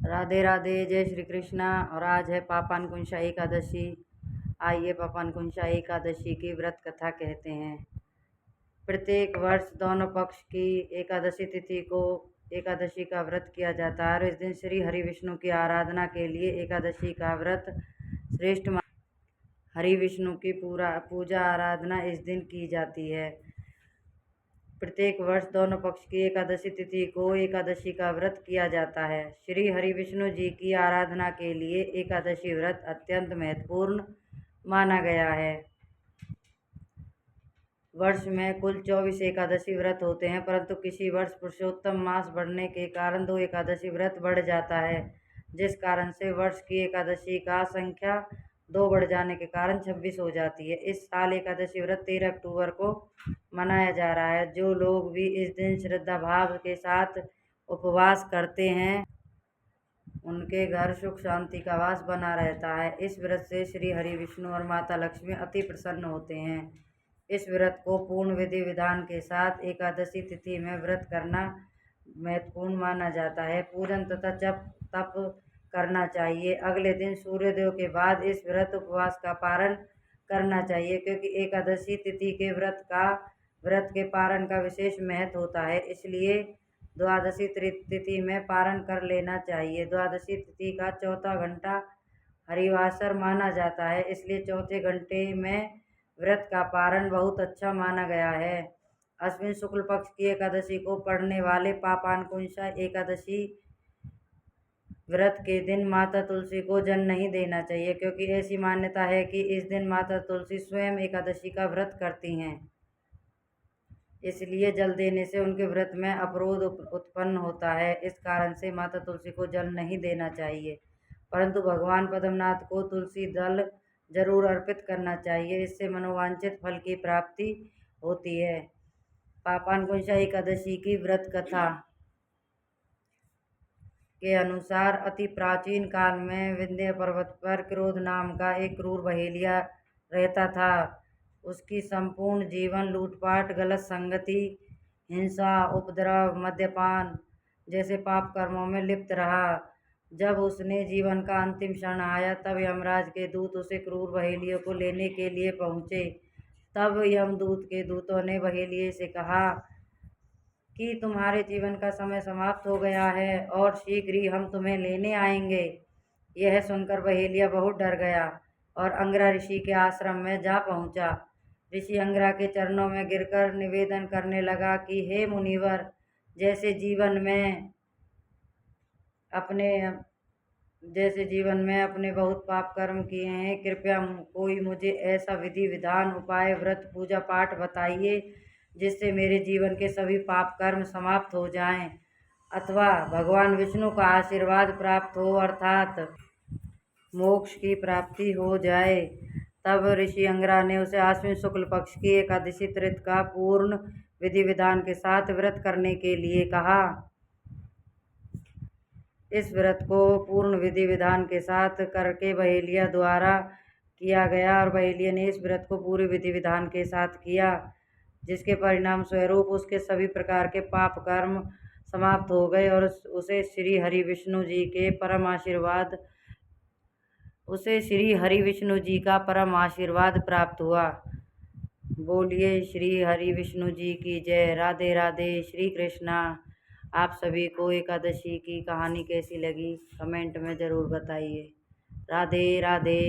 राधे राधे, जय श्री कृष्णा। और आज है पापानकुंशा एकादशी। आइए पापानकुंशा एकादशी की व्रत कथा कहते हैं। प्रत्येक वर्ष दोनों पक्ष की एकादशी तिथि को एकादशी का व्रत किया जाता है और इस दिन श्री हरि विष्णु की आराधना के लिए एकादशी का व्रत श्रेष्ठ। हरि विष्णु की पूजा आराधना इस दिन की जाती है। प्रत्येक वर्ष दोनों पक्ष की एकादशी तिथि को एकादशी का व्रत किया जाता है। श्री हरि विष्णु जी की आराधना के लिए एकादशी व्रत अत्यंत महत्वपूर्ण माना गया है। वर्ष में कुल 24 एकादशी व्रत होते हैं, परंतु किसी वर्ष पुरुषोत्तम मास बढ़ने के कारण 2 एकादशी व्रत बढ़ जाता है, जिस कारण से वर्ष की एकादशी का संख्या 2 बढ़ जाने के कारण 26 हो जाती है। इस साल एकादशी व्रत 13 अक्टूबर को मनाया जा रहा है। जो लोग भी इस दिन श्रद्धा भाव के साथ उपवास करते हैं उनके घर सुख शांति का वास बना रहता है। इस व्रत से श्री हरि विष्णु और माता लक्ष्मी अति प्रसन्न होते हैं। इस व्रत को पूर्ण विधि विधान के साथ एकादशी तिथि में व्रत करना महत्वपूर्ण माना जाता है। पूजन तथा जप तप करना चाहिए। अगले दिन सूर्योदय के बाद इस व्रत उपवास का पारण करना चाहिए, क्योंकि एकादशी तिथि के व्रत के पारण का विशेष महत्व होता है। इसलिए द्वादशी तिथि में पारण कर लेना चाहिए। द्वादशी तिथि का चौथा घंटा हरिवासर माना जाता है, इसलिए चौथे घंटे में व्रत का पारण बहुत अच्छा माना गया है। अश्विन शुक्ल पक्ष की एकादशी को पढ़ने वाले पापानकुंशा एकादशी व्रत के दिन माता तुलसी को जल नहीं देना चाहिए, क्योंकि ऐसी मान्यता है कि इस दिन माता तुलसी स्वयं एकादशी का व्रत करती हैं। इसलिए जल देने से उनके व्रत में अवरोध उत्पन्न होता है। इस कारण से माता तुलसी को जल नहीं देना चाहिए, परंतु भगवान पद्मनाथ को तुलसी दल जरूर अर्पित करना चाहिए। इससे मनोवांछित फल की प्राप्ति होती है। पापानकुंशा एकादशी की व्रत कथा के अनुसार अति प्राचीन काल में विंध्य पर्वत पर क्रोध नाम का एक क्रूर बहेलिया रहता था। उसकी संपूर्ण जीवन लूटपाट, गलत संगति, हिंसा, उपद्रव, मद्यपान जैसे पाप कर्मों में लिप्त रहा। जब उसने जीवन का अंतिम क्षण आया, तब यमराज के दूत उसे क्रूर बहेलियों को लेने के लिए पहुँचे। तब यमदूत के दूतों ने बहेलिये से कहा कि तुम्हारे जीवन का समय समाप्त हो गया है और शीघ्र ही हम तुम्हें लेने आएंगे। यह सुनकर बहेलिया बहुत डर गया और अंगरा ऋषि के आश्रम में जा पहुंचा। ऋषि अंगरा के चरणों में गिरकर निवेदन करने लगा कि हे मुनिवर, जैसे जीवन में अपने बहुत पाप कर्म किए हैं, कृपया कोई मुझे ऐसा विधि विधान, उपाय, व्रत, पूजा पाठ बताइए जिससे मेरे जीवन के सभी पाप कर्म समाप्त हो जाएं, अथवा भगवान विष्णु का आशीर्वाद प्राप्त हो, अर्थात मोक्ष की प्राप्ति हो जाए। तब ऋषि अंगरा ने उसे आश्विन शुक्ल पक्ष की एकादशी तिथि का पूर्ण विधि विधान के साथ व्रत करने के लिए कहा। इस व्रत को पूर्ण विधि विधान के साथ करके बहेलिया द्वारा किया गया और बहेलिया ने इस व्रत को पूरी विधि विधान के साथ किया, जिसके परिणाम स्वरूप उसके सभी प्रकार के पाप कर्म समाप्त हो गए और उसे श्री हरि विष्णु जी का परम आशीर्वाद प्राप्त हुआ। बोलिए श्री हरि विष्णु जी की जय। राधे राधे, श्री कृष्णा। आप सभी को एकादशी की कहानी कैसी लगी कमेंट में ज़रूर बताइए। राधे राधे।